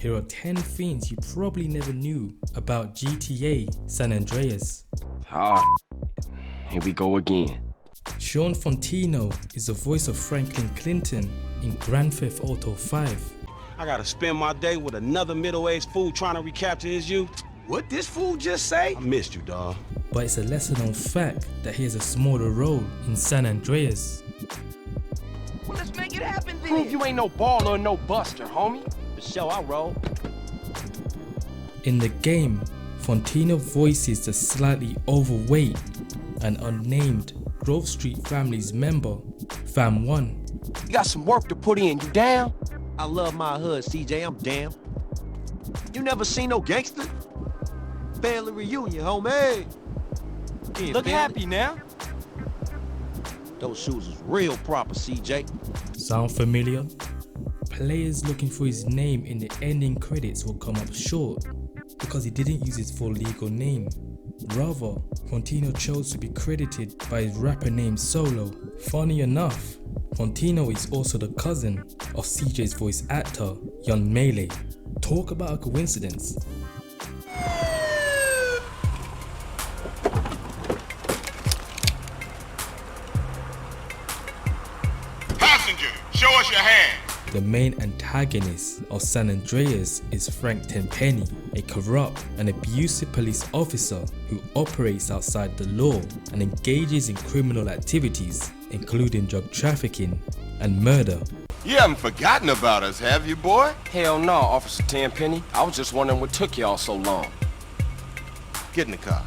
Here are 10 things you probably never knew about GTA San Andreas. Here we go again. Shafontino is the voice of Franklin Clinton in Grand Theft Auto 5. I gotta spend my day with another middle-aged fool trying to recapture his youth. What this fool just say? I missed you, dawg. But it's a lesser-known fact that he has a smaller role in San Andreas. Well, let's make it happen then. Prove you ain't no baller or no buster, homie. For sure, I roll. In the game, Fontino voices the slightly overweight and unnamed Grove Street family's member, Fam 1. You got some work to put in, you down? I love my hood, CJ, I'm damn. You never seen no gangster? Family reunion, homie. Yeah, Look family. happy now. Those shoes is real proper, CJ. Sound familiar? Players looking for his name in the ending credits will come up short because he didn't use his full legal name. Rather, Fontino chose to be credited by his rapper name Solo. Funny enough, Fontino is also the cousin of CJ's voice actor, Young Melee. Talk about a coincidence. Passenger, show us your hand. The main antagonist of San Andreas is Frank Tenpenny, a corrupt and abusive police officer who operates outside the law and engages in criminal activities, including drug trafficking and murder. You haven't forgotten about us, have you, boy? Hell no, Officer Tenpenny. I was just wondering what took y'all so long. Get in the car.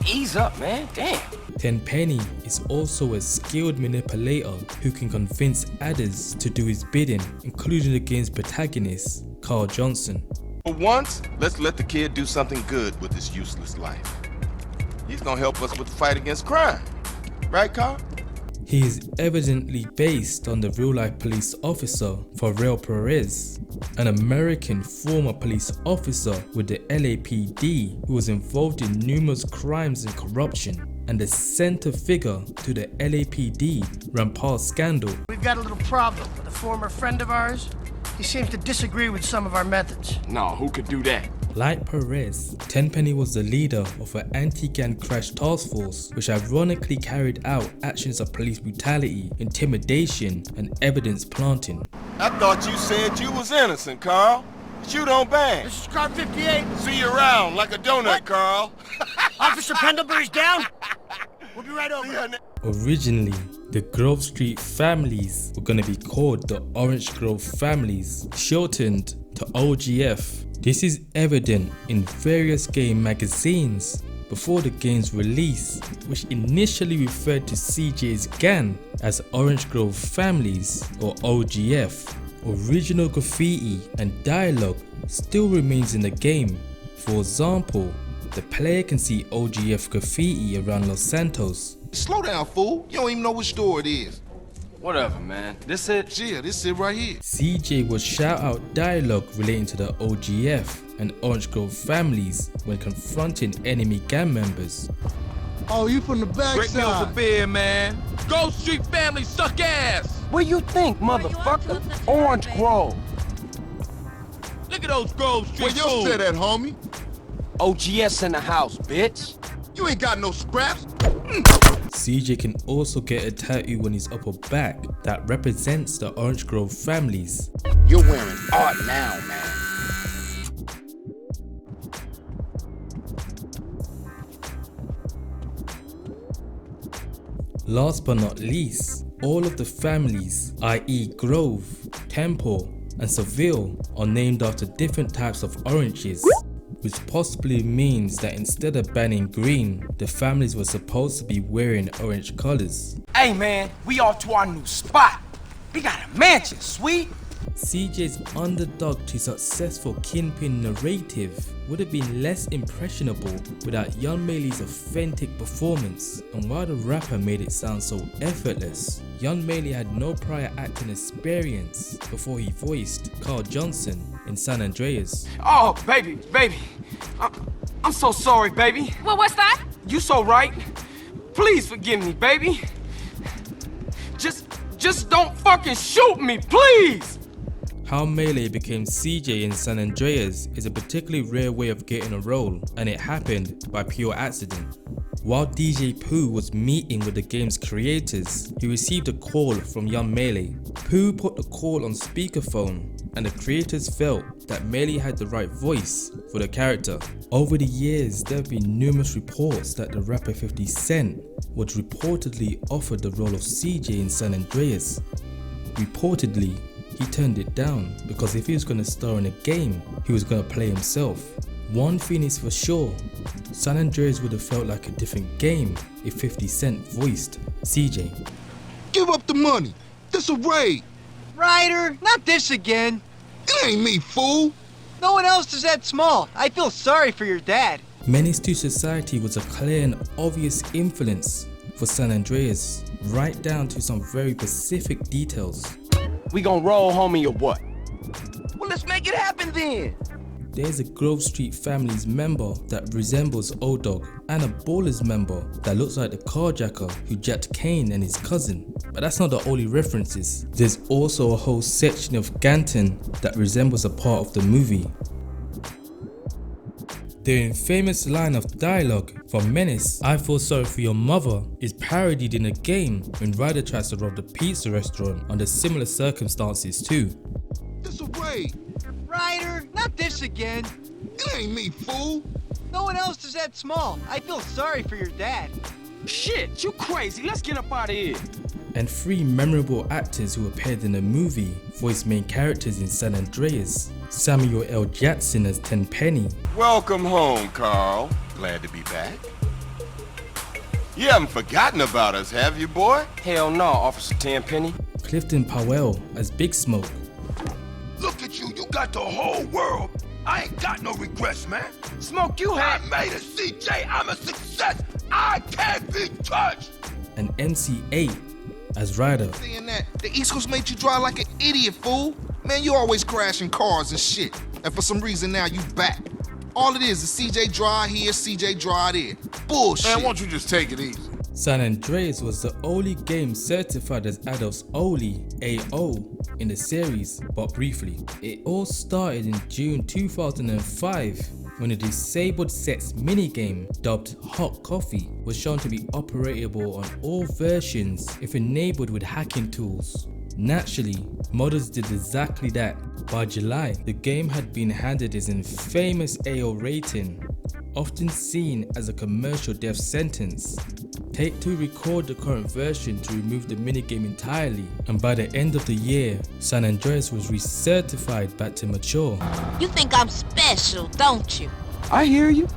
Ease up, man. Damn. Tenpenny is also a skilled manipulator who can convince others to do his bidding, including the game's protagonist, Carl Johnson. For once, let's let the kid do something good with his useless life. He's gonna help us with the fight against crime. Right, Carl? He is evidently based on the real-life police officer Pharrell Perez, an American former police officer with the LAPD who was involved in numerous crimes and corruption, and the center figure to the LAPD Rampart scandal. We've got a little problem with a former friend of ours. He seems to disagree with some of our methods. No, who could do that? Like Perez, Tenpenny was the leader of an anti-gang crash task force which ironically carried out actions of police brutality, intimidation, and evidence planting. I thought you said you was innocent, Carl. But you don't bang. This is car 58. See you around like a donut, What? Carl. Officer Pendlebury's down. We'll be right over. Originally, the Grove Street families were going to be called the Orange Grove families, shortened to OGF. This is evident in various game magazines before the game's release, which initially referred to CJ's gang as Orange Grove Families or OGF. Original graffiti and dialogue still remains in the game. For example, the player can see OGF graffiti around Los Santos. Slow down, fool. You don't even know which store it is. Whatever, man. This it? Yeah, this it right here. CJ would shout out dialogue relating to the OGF and Orange Grove families when confronting enemy gang members. Oh, you from the Break me off a backside. beer, man. Grove Street family suck ass. What you think, motherfucker? Orange Grove. Look at those Grove Street Where your fools. set at, homie? OGS in the house, bitch. You ain't got no scraps. CJ can also get a tattoo on his upper back that represents the Orange Grove families. You're wearing art now, man. Last but not least, all of the families, i.e. Grove, Temple, and Seville, are named after different types of oranges, which possibly means that instead of banning green, the families were supposed to be wearing orange colors. Hey, man, we off to our new spot. We got a mansion, sweet. CJ's underdog to successful Kingpin narrative would have been less impressionable without Young Melee's authentic performance, and while the rapper made it sound so effortless, Young Melee had no prior acting experience before he voiced Carl Johnson in San Andreas. Oh, baby. I'm so sorry, baby. Well, what's that? You so right. Please forgive me, baby. Just don't fucking shoot me, please. How Melee became CJ in San Andreas is a particularly rare way of getting a role, and it happened by pure accident. While DJ Pooh was meeting with the game's creators, he received a call from young Melee. Pooh put the call on speakerphone, and the creators felt that Melee had the right voice for the character. Over the years, there have been numerous reports that the rapper 50 Cent was reportedly offered the role of CJ in San Andreas. Reportedly, he turned it down because if he was going to star in a game, he was going to play himself. One thing is for sure, San Andreas would have felt like a different game if 50 Cent voiced CJ. Give up the money. This a raid. Ryder, not this again. It ain't me, fool. No one else is that small. I feel sorry for your dad. Menace to Society was a clear and obvious influence for San Andreas, right down to some very specific details. We gonna roll, homie, or what? Well, let's make it happen then. There's a Grove Street Family's member that resembles O-Dog, and a Ballers member that looks like the carjacker who jacked Kane and his cousin. But that's not the only references. There's also a whole section of Ganton that resembles a part of the movie. The infamous line of dialogue from Menace, "I feel sorry for your mother," is parodied in a game when Ryder tries to rob the pizza restaurant under similar circumstances too. This a raid. Ryder, not this again. It ain't me, fool. No one else is that small. I feel sorry for your dad. Shit, you crazy. Let's get up out of here. And 3 memorable actors who appeared in the movie voiced main characters in San Andreas. Samuel L. Jackson as Tenpenny, Welcome home, Carl. Glad to be back. You haven't forgotten about us, have you, boy? Hell no, Officer Tenpenny. Clifton Powell as Big Smoke, Look at you. You got the whole world. I ain't got no regrets, man. Smoke, you I had. made it, CJ. I'm a success. I can't be touched. and MC8 as Ryder. Saying that, the East Coast made you drive like an idiot, fool. Man, you always crashing cars and shit. And for some reason now you back. All it is CJ drive here, CJ drive there. Bullshit. Man, won't you just take it easy? San Andreas was the only game certified as adults only (AO) in the series, but briefly. It all started in June 2005 when a disabled sets minigame dubbed Hot Coffee was shown to be operatable on all versions if enabled with hacking tools. Naturally, modders did exactly that. By July, the game had been handed its infamous AO rating, often seen as a commercial death sentence. Take-Two recorded the current version to remove the minigame entirely, and by the end of the year, San Andreas was recertified back to mature. You think I'm special, don't you? I hear you.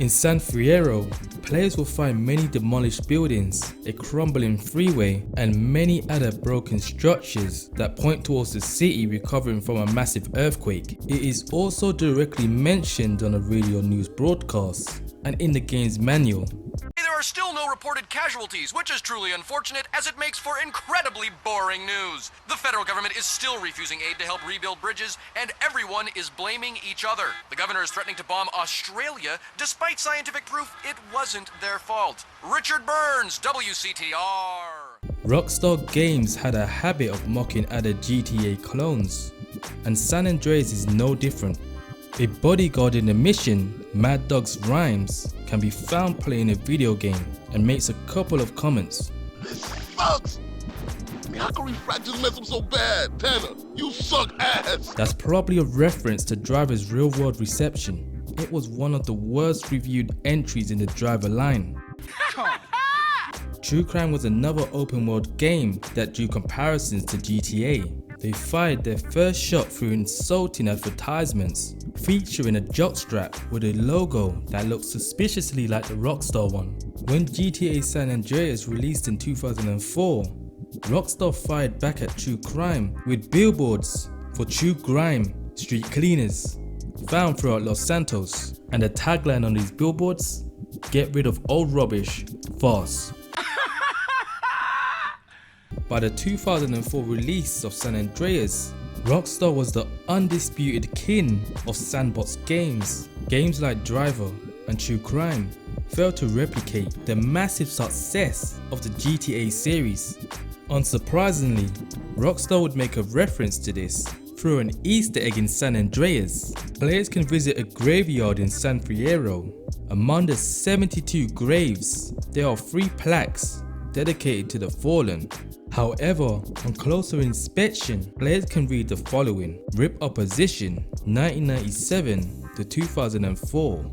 In San Fierro, players will find many demolished buildings, a crumbling freeway, and many other broken structures that point towards the city recovering from a massive earthquake. It is also directly mentioned on a radio news broadcast and in the game's manual. There are still no reported casualties, which is truly unfortunate as it makes for incredibly boring news. The federal government is still refusing aid to help rebuild bridges, and everyone is blaming each other. The governor is threatening to bomb Australia despite scientific proof it wasn't their fault. Richard Burns, WCTR. Rockstar Games had a habit of mocking other GTA clones, and San Andreas is no different. A bodyguard in the mission, Mad Dog's Rhymes, can be found playing a video game and makes a couple of comments. This sucks. I mean, how can Refract just mess up so bad? Tanner, you suck ass. That's probably a reference to Driver's real-world reception. It was one of the worst reviewed entries in the Driver line. True Crime was another open world game that drew comparisons to GTA. They fired their first shot through insulting advertisements, featuring a jockstrap with a logo that looked suspiciously like the Rockstar one. When GTA San Andreas released in 2004, Rockstar fired back at True Crime with billboards for True Crime Street Cleaners found throughout Los Santos, and the tagline on these billboards, "Get rid of old rubbish fast." By the 2004 release of San Andreas, Rockstar was the undisputed king of sandbox games. Games like Driver and True Crime failed to replicate the massive success of the GTA series. Unsurprisingly, Rockstar would make a reference to this through an Easter egg in San Andreas. Players can visit a graveyard in San Fierro. Among the 72 graves, there are 3 plaques dedicated to the fallen. However, on closer inspection, players can read the following: RIP Opposition 1997 to 2004.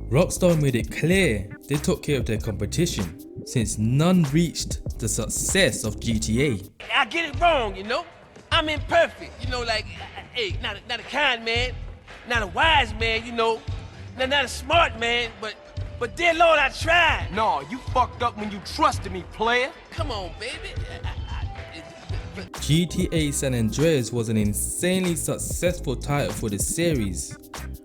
Rockstar made it clear they took care of their competition, since none reached the success of GTA. I get it wrong, you know? I'm imperfect, you know, like, hey, not a kind man, not a wise man, you know, not a smart man, but dear Lord, I tried. No, you fucked up when you trusted me, player. Come on, baby. GTA San Andreas was an insanely successful title for the series.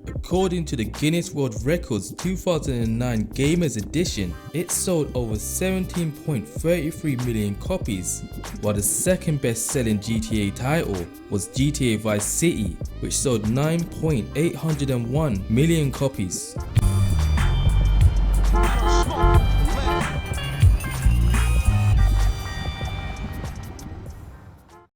According to the Guinness World Records 2009 Gamers Edition, it sold over 17.33 million copies, while the second best-selling GTA title was GTA Vice City, which sold 9.801 million copies.